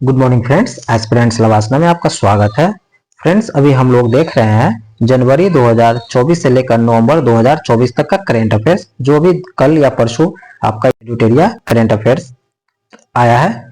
Good morning friends, aspirant syllabus में आपका स्वागत है। फ्रेंड्स, अभी हम लोग देख रहे हैं जनवरी 2024 से लेकर नवंबर 2024 तक का करंट अफेयर्स, जो भी कल या परसों आपका एडिटोरिया करंट अफेयर्स आया है।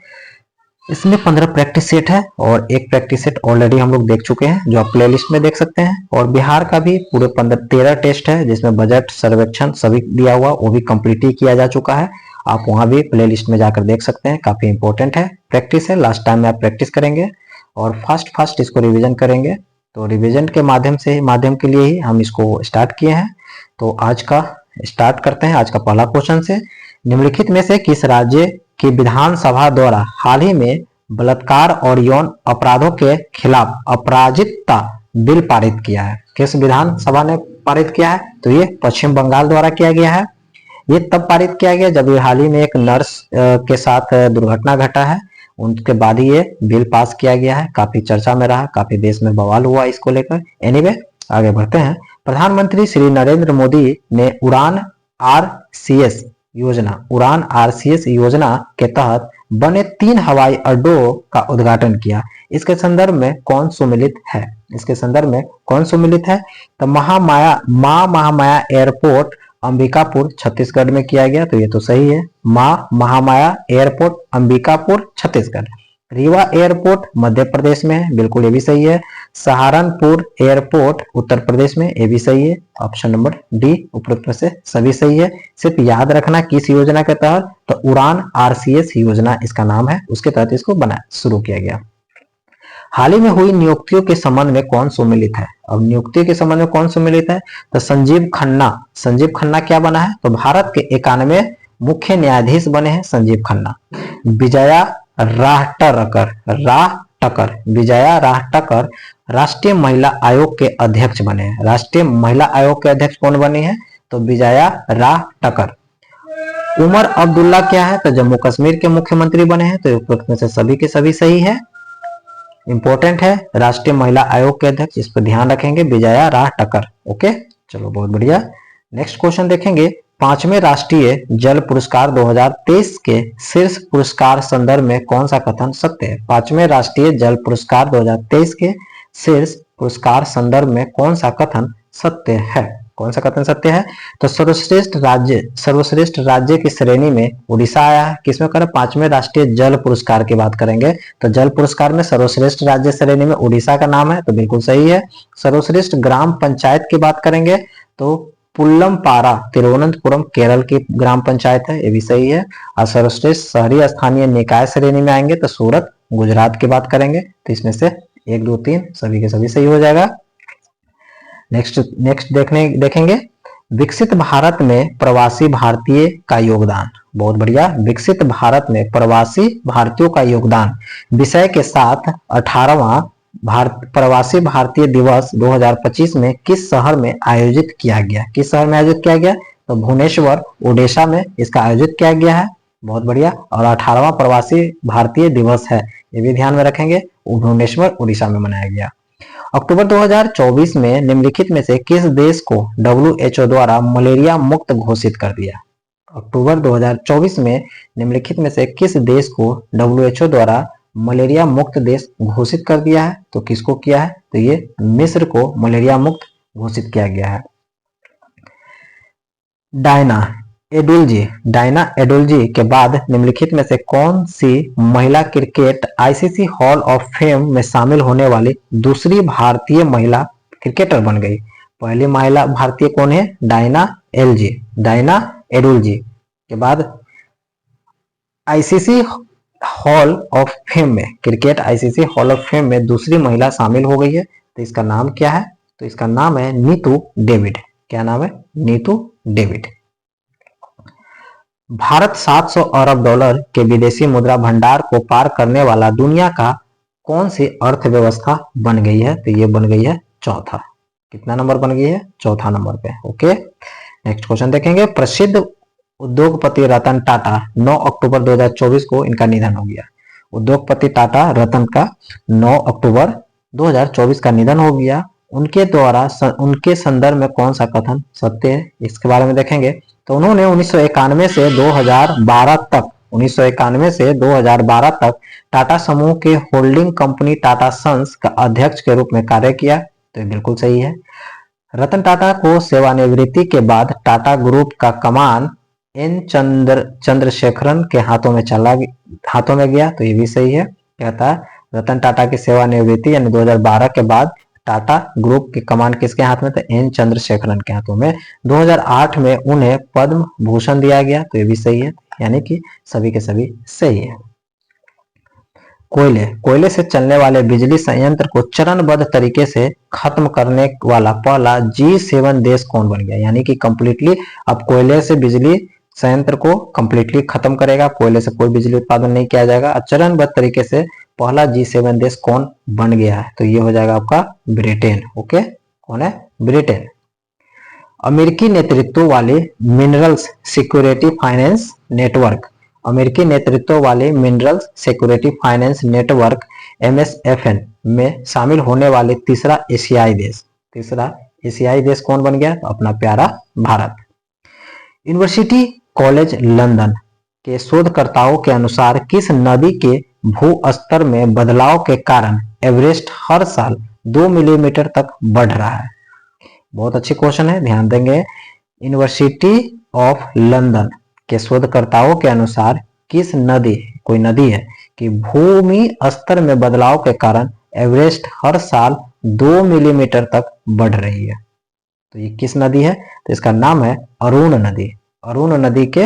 इसमें 15 प्रैक्टिस सेट है और एक प्रैक्टिस सेट ऑलरेडी हम लोग देख चुके हैं, जो आप प्ले लिस्ट में देख सकते हैं। और बिहार का भी पूरे 13 टेस्ट है, जिसमें बजट सर्वेक्षण सभी दिया हुआ, वो भी कंप्लीट ही किया जा चुका है। आप वहां भी प्ले लिस्ट में जाकर देख सकते हैं, काफी इंपॉर्टेंट है, प्रैक्टिस है। लास्ट टाइम में आप प्रैक्टिस करेंगे और फास्ट इसको रिविजन करेंगे। तो रिविजन के माध्यम के लिए ही हम इसको स्टार्ट किए हैं। तो आज का स्टार्ट करते हैं। आज का पहला क्वेश्चन से, निम्नलिखित में से किस राज्य की विधानसभा द्वारा हाल ही में बलात्कार और यौन अपराधों के खिलाफ अपराजितता बिल पारित किया है? किस विधानसभा ने पारित किया है? तो ये पश्चिम बंगाल द्वारा किया गया है। ये तब पारित किया गया जब हाल ही में एक नर्स के साथ दुर्घटना घटा है, उनके बाद ही ये बिल पास किया गया है। काफी चर्चा में रहा, काफी देश में बवाल हुआ इसको लेकर। एनीवे, आगे बढ़ते हैं। प्रधानमंत्री श्री नरेंद्र मोदी ने उड़ान आरसीएस योजना के तहत बने 3 हवाई अड्डों का उद्घाटन किया। इसके संदर्भ में कौन सम्मिलित है? तो मां महामाया एयरपोर्ट अंबिकापुर छत्तीसगढ़ में किया गया, तो ये तो सही है। मां महामाया एयरपोर्ट अंबिकापुर छत्तीसगढ़। रीवा एयरपोर्ट मध्य प्रदेश में है, बिल्कुल ये भी सही है। सहारनपुर एयरपोर्ट उत्तर प्रदेश में, ये भी सही है। ऑप्शन नंबर डी उपरोक्त से सभी सही है। सिर्फ याद रखना किस योजना के तहत, तो उड़ान आरसीएस योजना इसका नाम है, उसके तहत इसको शुरू किया गया। हाल ही में हुई नियुक्तियों के संबंध में कौन सम्मिलित है? अब नियुक्तियों के संबंध में कौन सम्मिलित है? तो संजीव खन्ना क्या बना है? तो भारत के 91 मुख्य न्यायाधीश बने हैं संजीव खन्ना। विजया राहटकर राष्ट्रीय महिला आयोग के अध्यक्ष बने हैं। राष्ट्रीय महिला आयोग के अध्यक्ष कौन बने हैं? तो विजया राहटकर। उमर अब्दुल्ला क्या है? तो जम्मू कश्मीर के मुख्यमंत्री बने हैं, तो उपरोक्त में से सभी के सभी सही है। इंपॉर्टेंट है, राष्ट्रीय महिला आयोग के अध्यक्ष, इस पर ध्यान रखेंगे, विजया राहटकर। ओके, चलो बहुत बढ़िया। नेक्स्ट क्वेश्चन देखेंगे। 5वें राष्ट्रीय जल पुरस्कार 2023 के शीर्ष पुरस्कार संदर्भ में कौन सा कथन सत्य है? 5वें राष्ट्रीय जल पुरस्कार 2023 के शीर्ष पुरस्कार संदर्भ में कौन सा कथन सत्य है? तो सर्वश्रेष्ठ राज्य की श्रेणी में उड़ीसा आया है। किसमें करें? 5वें राष्ट्रीय जल पुरस्कार की बात करेंगे तो जल पुरस्कार में सर्वश्रेष्ठ राज्य श्रेणी में उड़ीसा का नाम है, तो बिल्कुल सही है। सर्वश्रेष्ठ ग्राम पंचायत की बात करेंगे तो पुल्लमपारा तिरुवनंतपुरम केरल की ग्राम पंचायत है, ये भी सही है। और सर्वश्रेष्ठ शहरी स्थानीय निकाय श्रेणी में आएंगे तो सूरत गुजरात की बात करेंगे, तो इसमें से 1 2 3 सभी के सभी सही हो जाएगा। नेक्स्ट देखेंगे। विकसित भारत में प्रवासी भारतीय का योगदान। बहुत बढ़िया। विकसित भारत में प्रवासी भारतीयों का योगदान विषय के साथ 18वां प्रवासी भारतीय दिवस 2025 में किस शहर में आयोजित किया गया? तो भुवनेश्वर ओडिशा में इसका आयोजित किया गया है। बहुत बढ़िया। और 18वां प्रवासी भारतीय दिवस है, ये भी ध्यान में रखेंगे, भुवनेश्वर ओडिशा में मनाया गया। अक्टूबर 2024 में निम्नलिखित में से किस देश को WHO द्वारा मलेरिया मुक्त घोषित कर दिया? अक्टूबर 2024 में निम्नलिखित में से किस देश को WHO द्वारा मलेरिया मुक्त देश घोषित कर दिया है? तो किसको किया है? तो ये मिस्र को मलेरिया मुक्त घोषित किया गया है। डायना एडुल्जी के बाद निम्नलिखित में से कौन सी महिला cricket ICC hall of fame में शामिल होने वाली दूसरी भारतीय महिला क्रिकेटर बन गई? पहली महिला भारतीय कौन है? डायना एडुल्जी के बाद ICC हॉल ऑफ फेम में, cricket ICC hall of fame में दूसरी महिला शामिल हो गई है, तो इसका नाम क्या है? तो इसका नाम है नीतू डेविड। क्या नाम है? नीतू डेविड। भारत 700 अरब डॉलर के विदेशी मुद्रा भंडार को पार करने वाला दुनिया का कौन सी अर्थव्यवस्था बन गई है? तो ये बन गई है चौथा। कितना नंबर बन गई है? चौथा नंबर पे। ओके, नेक्स्ट क्वेश्चन देखेंगे। प्रसिद्ध उद्योगपति रतन टाटा 9 अक्टूबर 2024 को इनका निधन हो गया। उद्योगपति टाटा रतन का 9 अक्टूबर 2024 का निधन हो गया। उनके द्वारा उनके संदर्भ में कौन सा कथन सत्य है? इसके बारे में देखेंगे तो उन्होंने 1991 से 2012 तक 1991 से 2012 तक टाटा समूह के होल्डिंग कंपनी टाटा सन्स का अध्यक्ष के रूप में कार्य किया, तो ये बिल्कुल सही है। रतन टाटा को सेवानिवृत्ति के बाद टाटा ग्रुप का कमान एन चंद्रशेखरन के हाथों में गया, तो ये भी सही है। कहता है रतन टाटा की सेवानिवृत्ति यानी 2012 के बाद टाटा ग्रुप की कमान किसके हाथ में था? एन चंद्रशेखरन के हाथों में। 2008 में उन्हें पद्म भूषण दिया गया, तो ये भी सही है, यानी कि सभी के सभी सही है। कोयले से चलने वाले बिजली संयंत्र को चरणबद्ध तरीके से खत्म करने वाला पहला G7 देश कौन बन गया? यानी कि कंप्लीटली अब कोयले से बिजली संयंत्र को कंप्लीटली खत्म करेगा, कोयले से कोई बिजली उत्पादन नहीं किया जाएगा। चरणबद्ध तरीके से पहला G7 देश कौन बन गया है? तो ये हो जाएगा आपका ब्रिटेन। ओके, कौन है? ब्रिटेन। अमेरिकी नेतृत्व वाले मिनरल्स सिक्योरिटी फाइनेंस नेटवर्क, अमेरिकी नेतृत्व वाले minerals security finance network MSFN में शामिल होने वाले तीसरा एशियाई देश कौन बन गया? तो अपना प्यारा भारत। यूनिवर्सिटी कॉलेज लंदन के शोधकर्ताओं के अनुसार किस नदी के भू स्तर में बदलाव के कारण एवरेस्ट हर साल 2 मिलीमीटर तक बढ़ रहा है? बहुत अच्छी क्वेश्चन है, ध्यान देंगे। यूनिवर्सिटी ऑफ लंदन के शोधकर्ताओं के अनुसार किस नदी, कोई नदी है कि भूमि स्तर में बदलाव के कारण एवरेस्ट हर साल 2 मिलीमीटर तक बढ़ रही है? तो ये किस नदी है? तो इसका नाम है अरुण नदी। अरुण नदी के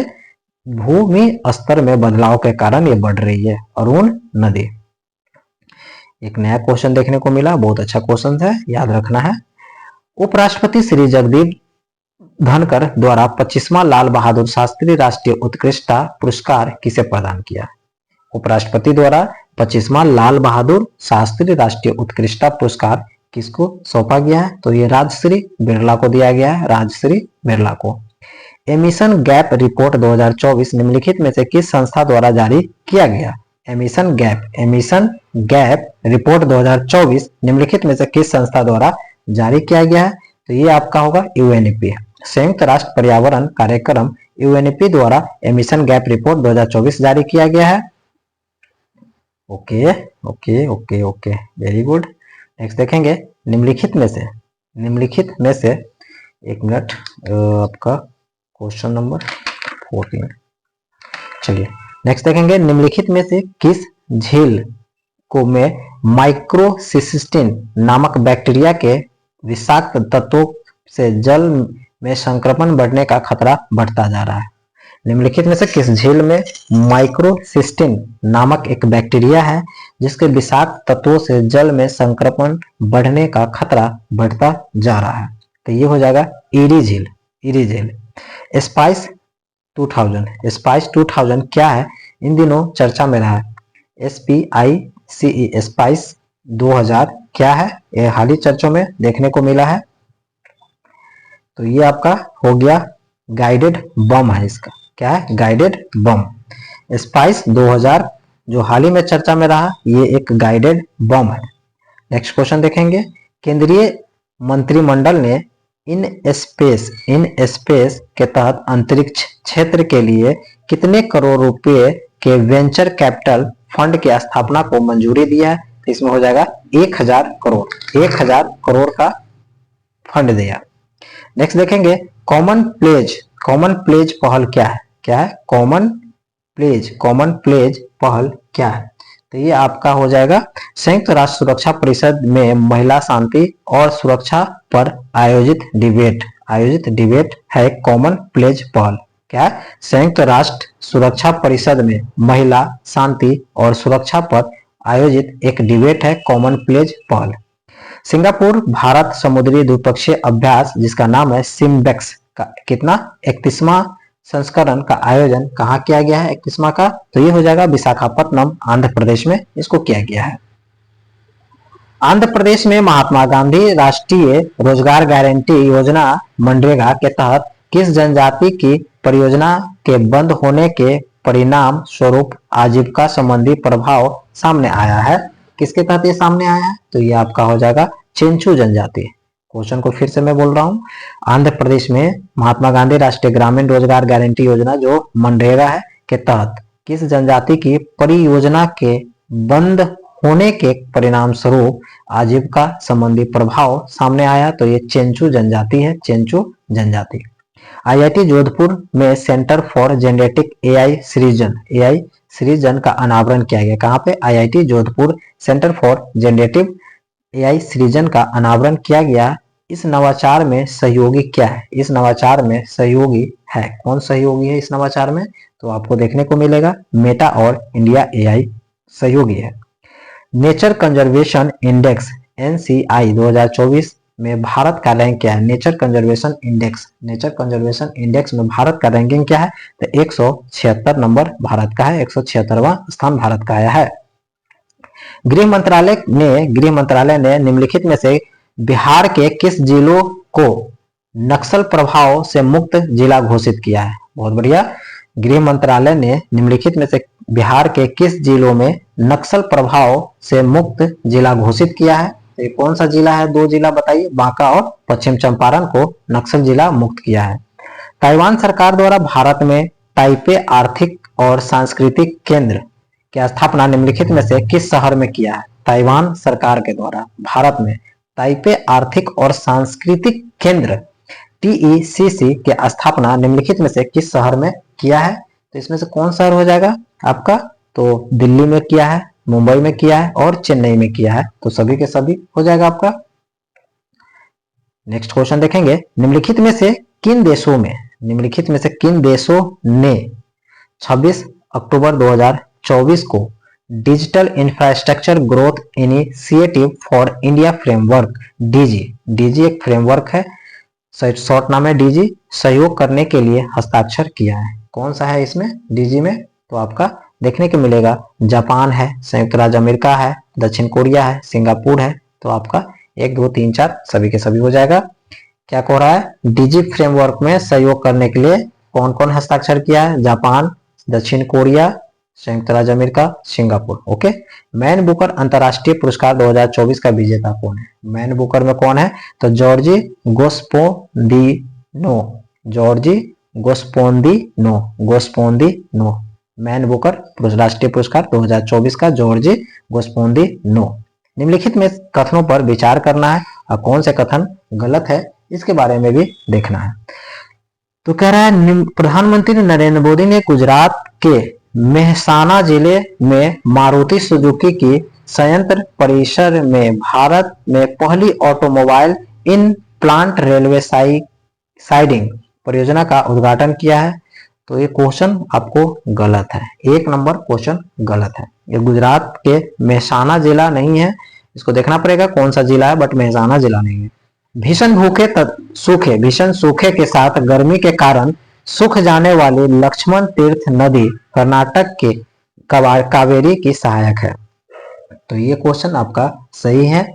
भूमि स्तर में बदलाव के कारण ये बढ़ रही है, अरुण नदी। एक नया क्वेश्चन देखने को मिला, बहुत अच्छा क्वेश्चन है, याद रखना है। उपराष्ट्रपति श्री जगदीप धनखड़ द्वारा 25वां लाल बहादुर शास्त्री राष्ट्रीय उत्कृष्टता पुरस्कार किसे प्रदान किया? उपराष्ट्रपति द्वारा 25वां लाल बहादुर शास्त्री राष्ट्रीय उत्कृष्टता पुरस्कार किसको सौंपा गया है? तो ये राजश्री बिरला को दिया गया है, राजश्री बिरला को। एमिशन गैप रिपोर्ट 2024 निम्नलिखित में से किस संस्था द्वारा जारी किया गया? एमिशन गैप रिपोर्ट 2024 निम्नलिखित में से किस संस्था द्वारा जारी किया गया है? तो ये आपका होगा यूएनईपी, संयुक्त राष्ट्र पर्यावरण कार्यक्रम यूएनईपी द्वारा एमिशन गैप रिपोर्ट 2024 जारी किया गया है। Okay okay okay okay, very good. Next देखेंगे, निम्नलिखित में से एक मिनट, आपका क्वेश्चन नंबर 14। चलिए नेक्स्ट देखेंगे, निम्नलिखित में से किस झील को में माइक्रोसिस्टिन नामक बैक्टीरिया के विषाक्त तत्वों से जल में संक्रमण बढ़ने का खतरा बढ़ता जा रहा है? निम्नलिखित में से किस झील में माइक्रोसिस्टिन नामक एक बैक्टीरिया है जिसके विषाक्त तत्वों से जल में संक्रमण बढ़ने का खतरा बढ़ता जा रहा है? तो ये हो जाएगा ईरी झील। स्पाइस 2000 क्या है? इन दिनों चर्चा में रहा है। SPICE स्पाइस 2000 क्या है? ये हाल ही चर्चों में देखने को मिला है। तो ये आपका हो गया गाइडेड बम है, इसका क्या है? Guided bomb. स्पाइस 2000 जो हाल ही में चर्चा में रहा, ये एक गाइडेड बम है। नेक्स्ट क्वेश्चन देखेंगे, केंद्रीय मंत्रिमंडल ने इन स्पेस के तहत अंतरिक्ष क्षेत्र के लिए कितने करोड़ रुपए के वेंचर कैपिटल फंड की स्थापना को मंजूरी दिया है? तो इसमें हो जाएगा 1000 करोड़ का फंड दिया। नेक्स्ट देखेंगे, कॉमन प्लेज पहल क्या है? कॉमन प्लेज पहल क्या है? तो ये आपका हो जाएगा संयुक्त राष्ट्र सुरक्षा परिषद में महिला शांति और सुरक्षा पर आयोजित डिबेट है कॉमन प्लेज पहल। क्या है? संयुक्त राष्ट्र सुरक्षा परिषद में महिला शांति और सुरक्षा पर आयोजित एक डिबेट है कॉमन प्लेज पहल। सिंगापुर भारत समुद्री द्विपक्षीय अभ्यास जिसका नाम है सिम्बेक्स का कितना 31वां संस्करण का आयोजन कहाँ किया गया है? 31वां का, तो ये हो जाएगा विशाखापट्टनम आंध्र प्रदेश में इसको किया गया है। आंध्र प्रदेश में महात्मा गांधी राष्ट्रीय रोजगार गारंटी योजना मनरेगा के तहत किस जनजाति की परियोजना के बंद होने के परिणाम स्वरूप आजीविका संबंधी प्रभाव सामने आया है? किसके तहत ये सामने आया है? तो ये आपका हो जाएगा चेंचू जनजाति। क्वेश्चन को फिर से मैं बोल रहा हूँ, आंध्र प्रदेश में महात्मा गांधी राष्ट्रीय ग्रामीण रोजगार गारंटी योजना जो मनरेगा है के तहत किस जनजाति की परियोजना के बंद होने के परिणाम स्वरूप आजीविका संबंधी प्रभाव सामने आया? तो ये चेंचू जनजाति है, चेंचू जनजाति। आईआईटी जोधपुर में सेंटर फॉर जेनेटिक एआई सृजन का अनावरण किया गया। कहाँ पे? IIT Jodhpur centre for genetic AI सृजन का अनावरण किया गया। इस नवाचार में सहयोगी क्या है? इस नवाचार में सहयोगी है, कौन सहयोगी है इस नवाचार में? तो आपको देखने को मिलेगा मेटा और इंडिया एआई सहयोगी है। नेचर कंजर्वेशन इंडेक्स एनसीआई 2024 में भारत का रैंक क्या है? नेचर कंजर्वेशन इंडेक्स में भारत का रैंकिंग क्या है? तो 176 नंबर भारत का है, 176वां स्थान भारत का आया है। गृह मंत्रालय ने निम्नलिखित में से बिहार के किस जिलों को नक्सल प्रभाव से मुक्त जिला घोषित किया है? बहुत बढ़िया। गृह मंत्रालय ने निम्नलिखित में से बिहार के किस जिलों में नक्सल प्रभाव से मुक्त जिला घोषित किया है? तो ये कौन सा जिला है? दो जिला बताइए, बांका और पश्चिम चंपारण को नक्सल जिला मुक्त किया है। ताइवान सरकार द्वारा भारत में ताइपे आर्थिक और सांस्कृतिक केंद्र की स्थापना निम्नलिखित में से किस शहर में किया है? ताइवान सरकार के द्वारा भारत में ताइपे आर्थिक और सांस्कृतिक केंद्र TECC की स्थापना निम्नलिखित में से किस शहर में किया है? तो इसमें से कौन शहर हो जाएगा आपका? तो दिल्ली में किया है, मुंबई में किया है और चेन्नई में किया है। तो सभी के सभी हो जाएगा आपका। नेक्स्ट क्वेश्चन देखेंगे, निम्नलिखित में से किन देशों ने 26 अक्टूबर 2024 को digital infrastructure growth initiative for India framework DG एक फ्रेमवर्क है, शॉर्ट नाम है डीजी, सहयोग करने के लिए हस्ताक्षर किया है? कौन सा है इसमें डीजी में? तो आपका देखने को मिलेगा जापान है, संयुक्त राज्य अमेरिका है, दक्षिण कोरिया है, सिंगापुर है। तो आपका 1 2 3 4 सभी के सभी हो जाएगा। क्या कह रहा है? डीजी फ्रेमवर्क में सहयोग करने के लिए कौन कौन हस्ताक्षर किया है? जापान, दक्षिण कोरिया, संयुक्त राज्य America, Singapore. Okay. Man Booker अंतरराष्ट्रीय पुरस्कार 2024 का विजेता कौन है? मैन बुकर में कौन है? तो जॉर्जी गोस्पोंदिनो मैन बुकर राष्ट्रीय पुरस्कार 2024 का जॉर्जी गोस्पोंदिनो। निम्नलिखित में कथनों पर विचार करना है और कौन से कथन गलत है इसके बारे में भी देखना है। तो कह रहा है प्रधानमंत्री नरेंद्र मोदी ने गुजरात के मेहसाना जिले में मारुति सुजुकी की संयंत्र परिसर में भारत में पहली automobile in plant railway siding परियोजना का उद्घाटन किया है। तो ये क्वेश्चन आपको गलत है, 1 नंबर क्वेश्चन गलत है। ये गुजरात के मेहसाना जिला नहीं है, इसको देखना पड़ेगा कौन सा जिला है, बट मेहसाना जिला नहीं है। भीषण सूखे के साथ गर्मी के कारण सूख जाने वाली लक्ष्मण तीर्थ नदी कर्नाटक के कावेरी की सहायक है। तो ये क्वेश्चन आपका सही है,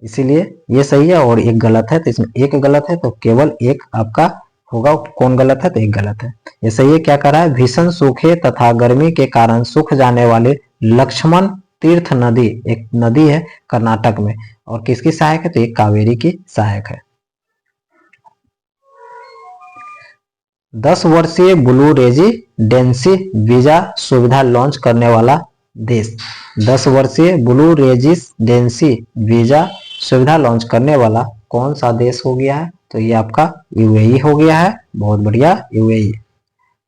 इसीलिए ये सही है और एक गलत है। तो इसमें एक गलत है तो केवल एक आपका होगा। कौन गलत है? तो एक गलत है। ये सही है। क्या कर रहा है? भीषण सूखे तथा गर्मी के कारण सूख जाने वाले लक्ष्मण तीर्थ नदी एक नदी है कर्नाटक में, और किसकी सहायक है? तो ये कावेरी की सहायक है। 10 वर्षीय ब्लू रेजिडेंसी वीजा सुविधा लॉन्च करने वाला देश। 10 वर्षीय ब्लू रेजिडेंसी वीजा सुविधा लॉन्च करने वाला कौन सा देश हो गया है? तो ये आपका यूएई हो गया है। बहुत बढ़िया, यूएई।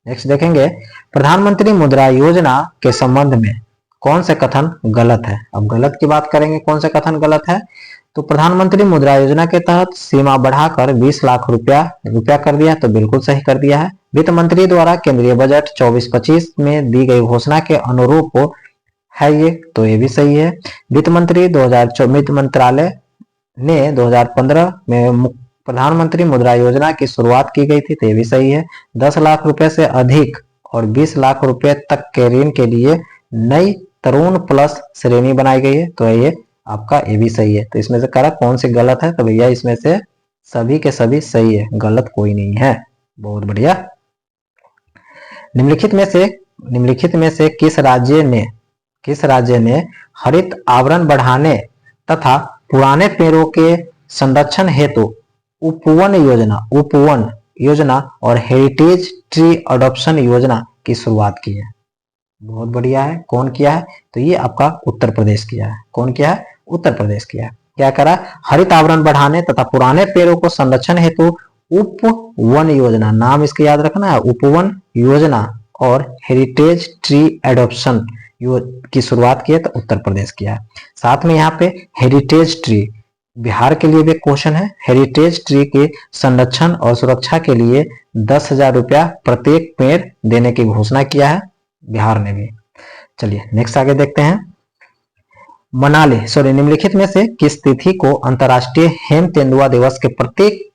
नेक्स्ट देखेंगे, प्रधानमंत्री मुद्रा योजना के संबंध में कौन से कथन गलत है? अब गलत की बात करेंगे, कौन से कथन गलत है? तो प्रधानमंत्री मुद्रा योजना के तहत सीमा बढ़ाकर 20 लाख रुपया कर दिया, तो बिल्कुल सही कर दिया है। वित्त मंत्री द्वारा केंद्रीय बजट 24-25 में दी गई घोषणा के अनुरूप है ये, तो ये भी सही है। वित्त मंत्रालय ने 2015 में प्रधानमंत्री मुद्रा योजना की शुरुआत की गई थी, तो ये भी सही है। 10 लाख रुपए से अधिक और 20 लाख रुपए तक के ऋण के लिए नई तरुण प्लस श्रेणी बनाई गई है, तो ये आपका ये भी सही है। तो इसमें से करा कौन सी गलत है? तो भैया इसमें से सभी के सभी सही है, गलत कोई नहीं है। बहुत बढ़िया। निम्नलिखित में से किस राज्य ने हरित आवरण बढ़ाने तथा पुराने पेड़ों के संरक्षण हेतु उपवन योजना और हेरिटेज ट्री अडॉप्शन योजना की शुरुआत की है? बहुत बढ़िया है। कौन किया है? तो ये आपका उत्तर प्रदेश किया है। कौन किया है? उत्तर प्रदेश किया है। क्या करा? हरित आवरण बढ़ाने तथा पुराने पेड़ों को संरक्षण हेतु उप वन योजना, नाम इसके याद रखना है, उपवन योजना और हेरिटेज ट्री एडॉप्शन की शुरुआत की है तो उत्तर प्रदेश किया है। साथ में यहाँ पे हेरिटेज ट्री, बिहार के लिए भी क्वेश्चन है। हेरिटेज ट्री के संरक्षण और सुरक्षा के लिए 10,000 रुपया प्रत्येक पेड़ देने की घोषणा किया है बिहार ने भी। चलिए नेक्स्ट आगे देखते हैं। निम्नलिखित में से किस तिथि को अंतर्राष्ट्रीय हेम तेंदुआ दिवस के प्रत्येक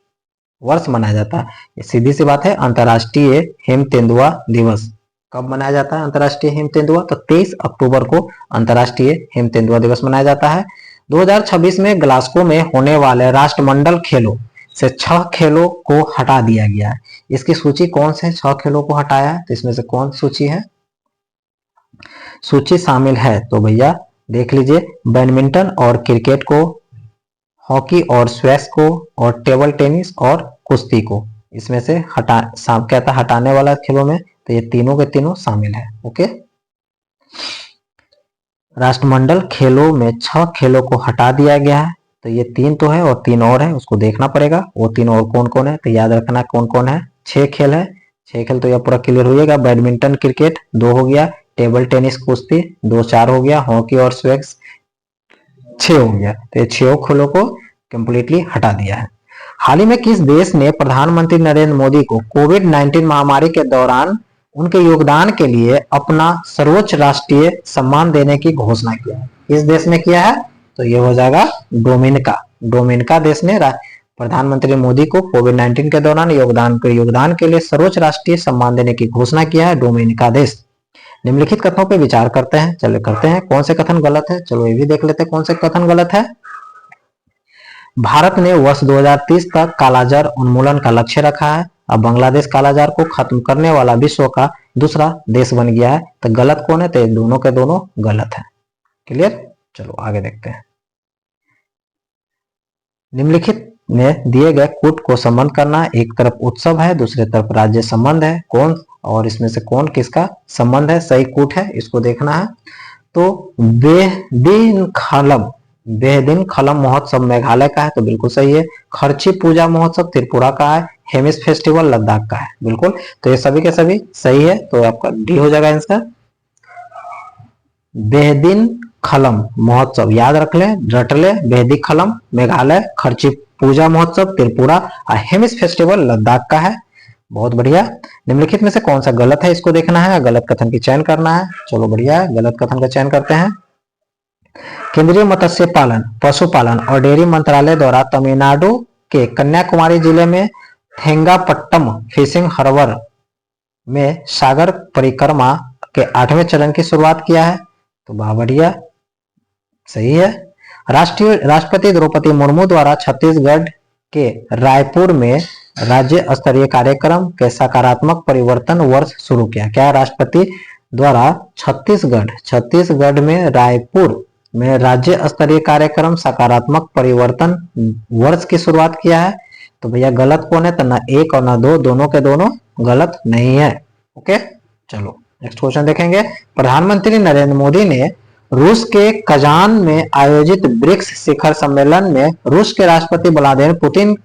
वर्ष मनाया जाता है? ये सीधी सी बात है, अंतर्राष्ट्रीय हेम तेंदुआ दिवस कब मनाया जाता है? अंतर्राष्ट्रीय हेम तेंदुआ तो 23 अक्टूबर को अंतर्राष्ट्रीय हेम तेंदुआ दिवस मनाया जाता है। 2026 में ग्लासगो में होने वाले राष्ट्रमंडल खेलों से 6 खेलों को हटा दिया गया है। इसकी सूची कौन से 6 खेलों को हटाया है? तो इसमें से कौन सूची है, सूची शामिल है? तो भैया देख लीजिए, बैडमिंटन और क्रिकेट को, हॉकी और स्क्वैश को, और टेबल टेनिस और कुश्ती को। इसमें से कहता हटाने वाला खेलों में तो ये तीनों के तीनों शामिल है। ओके, राष्ट्रमंडल खेलों में 6 खेलों को हटा दिया गया है, तो ये 3 तो है और 3 और है, उसको देखना पड़ेगा वो 3 और कौन कौन है। तो याद रखना कौन कौन है। 6 खेल है, 6 खेल तो यह पूरा क्लियर हो जाएगा। बैडमिंटन क्रिकेट 2 हो गया, टेबल टेनिस कुश्ती 2 4 हो गया, हॉकी और स्क्वैश 6 हो गया। तो ये 6 खेलों को कंप्लीटली हटा दिया है। हाल ही में किस देश ने प्रधानमंत्री नरेंद्र मोदी को कोविड-19 महामारी के दौरान उनके योगदान के लिए अपना सर्वोच्च राष्ट्रीय सम्मान देने की घोषणा किया है? किस देश ने किया है? तो ये हो जाएगा डोमिनिका। डोमिनिका देश ने प्रधानमंत्री मोदी को कोविड-19 के दौरान योगदान के लिए सर्वोच्च राष्ट्रीय सम्मान देने की घोषणा किया है, डोमिनिका देश। निम्नलिखित कथनों पर विचार करते हैं। चलो करते हैं, कौन से कथन गलत है? चलो ये भी देख लेते हैं कौन से कथन गलत है। भारत ने वर्ष 2030 तक कालाजार उन्मूलन का लक्ष्य रखा है। अब बांग्लादेश कालाजार को खत्म करने वाला विश्व का दूसरा देश बन गया है। तो गलत कौन है? तो दोनों के दोनों गलत है। क्लियर? चलो आगे देखते हैं। निम्नलिखित में दिए गए कूट को संबंध करना, एक तरफ उत्सव है, दूसरे तरफ राज्य संबंध है, कौन और इसमें से कौन किसका संबंध है? सही कूट है, इसको देखना है। तो बेहदीन खलम महोत्सव मेघालय का है, तो बिल्कुल सही है। खर्ची पूजा महोत्सव त्रिपुरा का है। हेमिस फेस्टिवल लद्दाख का है, बिल्कुल। तो ये सभी के सभी सही है, तो आपका डी हो जाएगा आंसर। बेहदीन खलम महोत्सव याद रख ले, रट ले। बेहदी खलम मेघालय, खर्ची पूजा महोत्सव त्रिपुरा और हेमिस फेस्टिवल लद्दाख का है। बहुत बढ़िया। निम्नलिखित में से कौन सा गलत है, इसको देखना है, गलत कथन की चयन करना है। चलो बढ़िया है, गलत कथन का चयन करते हैं। केंद्रीय मत्स्य पालन, पशुपालन और डेयरी मंत्रालय द्वारा तमिलनाडु के कन्याकुमारी जिले में थेंगापट्टम फिशिंग हार्बर में सागर परिक्रमा के 8वें चरण की शुरुआत किया है। तो बढ़िया, सही है। राष्ट्रपति द्रौपदी मुर्मू द्वारा छत्तीसगढ़ के रायपुर में राज्य स्तरीय कार्यक्रम के सकारात्मक परिवर्तन वर्ष शुरू किया। क्या राष्ट्रपति द्वारा छत्तीसगढ़ में रायपुर में राज्य स्तरीय कार्यक्रम सकारात्मक परिवर्तन वर्ष की शुरुआत किया है? तो भैया गलत कौन है? तो ना 1 और ना 2, दोनों के दोनों गलत नहीं है। ओके, चलो नेक्स्ट क्वेश्चन देखेंगे। प्रधानमंत्री नरेंद्र मोदी ने रूस के कजान में आयोजित ब्रिक्स शिखर सम्मेलन में रूस के राष्ट्रपति व्लादिमीर पुतिन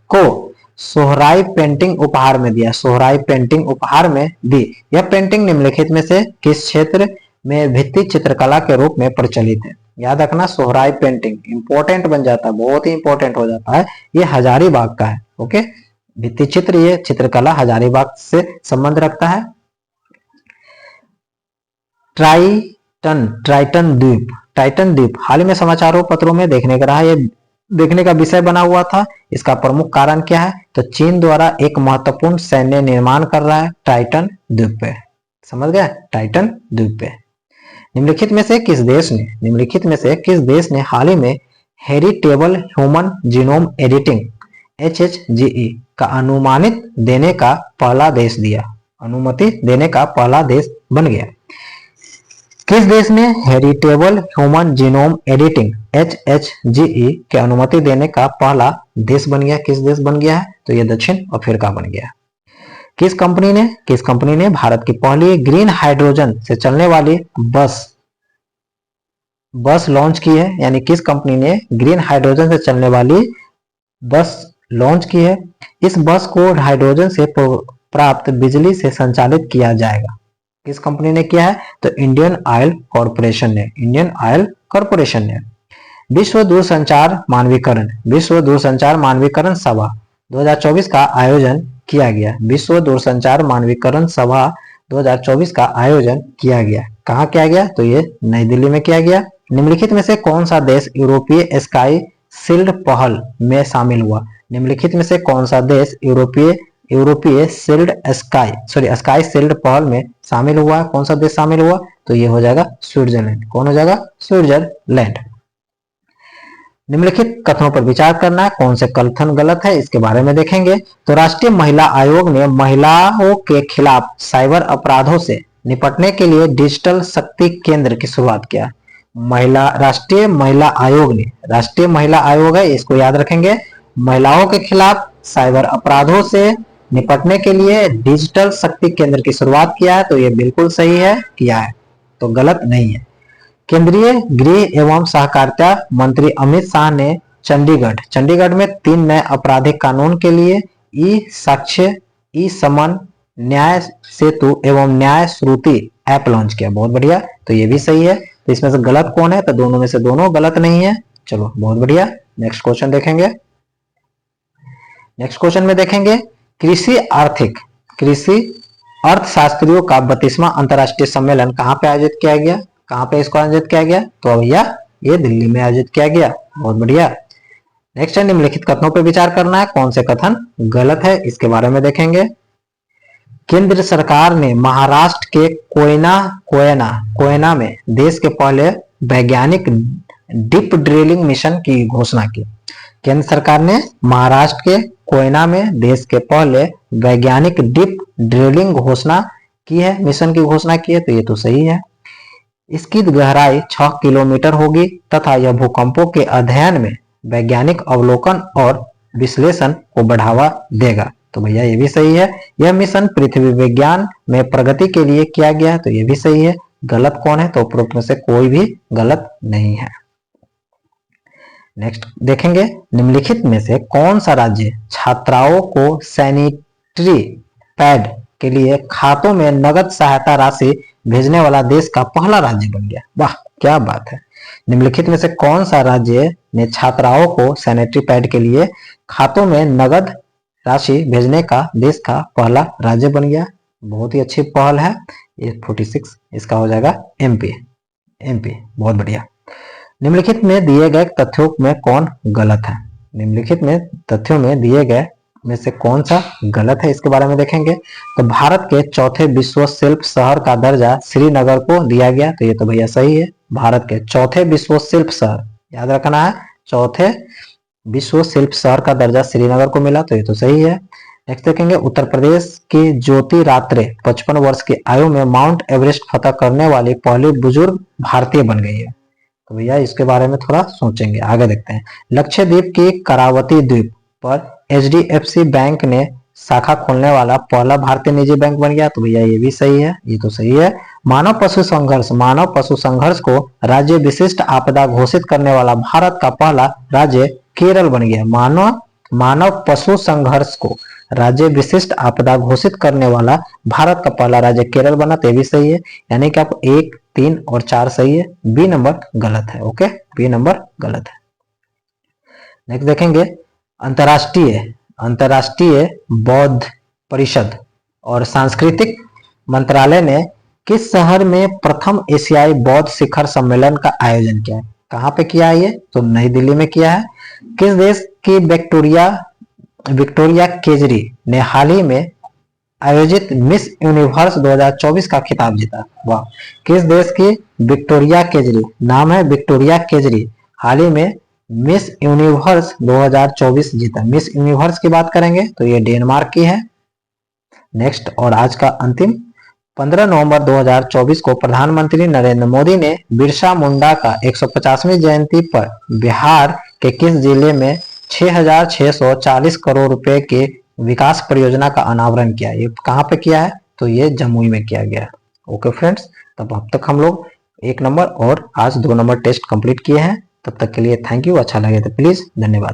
को सोहराई पेंटिंग उपहार में दिया। सोहराई पेंटिंग उपहार में दी। यह पेंटिंग निम्नलिखित में से किस क्षेत्र में भित्ति चित्रकला के रूप में प्रचलित है? याद रखना, सोहराई पेंटिंग इंपॉर्टेंट बन जाता है, बहुत ही इंपॉर्टेंट हो जाता है। ये हजारीबाग का है। ओके, भित्ति चित्र, ये चित्रकला हजारीबाग से संबंध रखता है। टाइटन द्वीप हाल ही में समाचारों पत्रों में देखने का रहा, ये देखने का विषय बना हुआ था। इसका प्रमुख कारण क्या है? तो चीन द्वारा एक महत्वपूर्ण सैन्य निर्माण कर रहा है टाइटन द्वीप पे। समझ गए? टाइटन द्वीप पे। निम्नलिखित में से किस देश ने हाल ही में heritable human genome editing HHGE का अनुमति देने का पहला देश बन गया? किस देश ने heritable human genome editing HHGE के अनुमति देने का पहला देश बन गया? किस देश बन गया है? तो ये दक्षिण अफ्रीका बन गया। किस कंपनी ने भारत की पहली ग्रीन हाइड्रोजन से चलने वाली बस लॉन्च की है, यानी किस कंपनी ने ग्रीन हाइड्रोजन से चलने वाली बस लॉन्च की है। इस बस को हाइड्रोजन से प्राप्त बिजली से संचालित किया जाएगा। किस कंपनी ने किया है? तो इंडियन ऑयल कॉरपोरेशन ने। विश्व दूरसंचार मानवीकरण सभा 2024 का आयोजन किया गया। विश्व दूरसंचार मानवीकरण सभा 2024 का आयोजन किया गया। कहाँ किया गया? तो ये नई दिल्ली में किया गया। निम्नलिखित में से कौन सा देश यूरोपीय स्काई शील्ड पहल में शामिल हुआ? निम्नलिखित में से कौन सा देश यूरोपीय स्काई शील्ड पहल में शामिल हुआ? कौन सा देश शामिल हुआ? तो ये हो जाएगा स्विट्जरलैंड। कौन हो जाएगा? स्विट्जरलैंड। निम्नलिखित कथनों पर विचार करना है, कौन से कथन गलत है इसके बारे में देखेंगे। तो राष्ट्रीय महिला आयोग ने महिलाओं के खिलाफ साइबर अपराधों से निपटने के लिए डिजिटल शक्ति केंद्र की शुरुआत किया। राष्ट्रीय महिला आयोग है, इसको याद रखेंगे। महिलाओं के खिलाफ साइबर अपराधों से निपटने के लिए डिजिटल शक्ति केंद्र की शुरुआत किया है, तो ये बिल्कुल सही है, किया है, तो गलत नहीं है। केंद्रीय गृह एवं सहकारिता मंत्री अमित शाह ने चंडीगढ़ में 3 नए आपराधिक कानून के लिए ई साक्ष्य, ई समन, न्याय सेतु एवं न्याय श्रुति ऐप लॉन्च किया। बहुत बढ़िया, तो ये भी सही है। तो इसमें से गलत कौन है? तो दोनों में से दोनों गलत नहीं है। चलो बहुत बढ़िया, नेक्स्ट क्वेश्चन देखेंगे। नेक्स्ट क्वेश्चन में देखेंगे कृषि अर्थशास्त्रियों का 32वां अंतर्राष्ट्रीय सम्मेलन कहाँ पे आयोजित किया गया? कहाँ पे इसको आयोजित किया गया? तो भैया ये दिल्ली में आयोजित किया गया। बहुत बढ़िया। नेक्स्ट है निम्नलिखित कथनों पे विचार करना है, कौन से कथन गलत है इसके बारे में देखेंगे। केंद्र सरकार ने महाराष्ट्र के कोयना में देश के पहले वैज्ञानिक डीप ड्रिलिंग मिशन की घोषणा की। केंद्र सरकार ने महाराष्ट्र के कोयना में देश के पहले वैज्ञानिक डीप ड्रिलिंग मिशन की घोषणा की है, तो ये तो सही है। इसकी गहराई 6 किलोमीटर होगी तथा यह भूकंपों के अध्ययन में वैज्ञानिक अवलोकन और विश्लेषण को बढ़ावा देगा, तो भैया ये भी सही है। यह मिशन पृथ्वी विज्ञान में प्रगति के लिए किया गया, तो ये भी सही है। गलत कौन है? तो उपरोक्त में से कोई भी गलत नहीं है। नेक्स्ट देखेंगे निम्नलिखित में से कौन सा राज्य छात्राओं को सैनिटरी पैड के लिए खातों में नगद सहायता राशि भेजने वाला देश का पहला राज्य बन गया? वाह क्या बात है। निम्नलिखित में से कौन सा राज्य ने छात्राओं को सैनिटरी पैड के लिए खातों में नगद राशि भेजने का देश का पहला राज्य बन गया? बहुत ही अच्छी पहल है ये। 46 इसका हो जाएगा एमपी। बहुत बढ़िया। निम्नलिखित में दिए गए तथ्यों में कौन गलत है? निम्नलिखित में तथ्यों में दिए गए में से कौन सा गलत है इसके बारे में देखेंगे। तो भारत के चौथे विश्व शिल्प शहर का दर्जा श्रीनगर को दिया गया, तो ये तो भैया सही है। भारत के चौथे विश्व शिल्प शहर, याद रखना है, चौथे विश्व शिल्प शहर का दर्जा श्रीनगर को मिला, तो ये तो सही है। नेक्स्ट देखेंगे उत्तर प्रदेश की ज्योति रात्रे 55 वर्ष की आयु में माउंट एवरेस्ट फतह करने वाली पहली बुजुर्ग भारतीय बन गई है, तो भैया इसके बारे में थोड़ा सोचेंगे। आगे देखते हैं। लक्षद्वीप की करावती द्वीप पर HDFC बैंक ने शाखा खोलने वाला पहला भारतीय निजी बैंक बन गया, तो भैया ये भी सही है, ये तो सही है। मानव पशु संघर्ष को राज्य विशिष्ट आपदा घोषित करने वाला भारत का पहला राज्य केरल बन गया। मानव पशु संघर्ष को राज्य विशिष्ट आपदा घोषित करने वाला भारत का पहला राज्य केरल बना, तो ये भी सही है। यानी कि आपको 1, 3 और 4 सही है, बी नंबर गलत है। ओके, बी नंबर गलत है। नेक्स्ट देखेंगे अंतरराष्ट्रीय बौद्ध परिषद और सांस्कृतिक मंत्रालय ने किस शहर में प्रथम एशियाई बौद्ध शिखर सम्मेलन का आयोजन किया है? कहाँ पे किया है ये? तो नई दिल्ली में किया है। किस देश की विक्टोरिया केजरी ने हाल ही में आयोजित मिस यूनिवर्स 2024 का खिताब जीता? वाह, किस देश की विक्टोरिया केजरी, नाम है विक्टोरिया केजरी, हाल ही में मिस यूनिवर्स 2024 जीता। मिस यूनिवर्स की बात करेंगे तो ये डेनमार्क की है। नेक्स्ट और आज का अंतिम, 15 नवंबर 2024 को प्रधानमंत्री नरेंद्र मोदी ने बिरसा मुंडा का 150वीं जयंती पर बिहार के किस जिले में 6,640 करोड़ रुपए के विकास परियोजना का अनावरण किया? ये कहाँ पे किया है? तो ये जमुई में किया गया। ओके फ्रेंड्स, तब अब तक हम लोग 1 नंबर और आज 2 नंबर टेस्ट कंप्लीट किए हैं। तब तक के लिए थैंक यू। अच्छा लगे तो प्लीज धन्यवाद।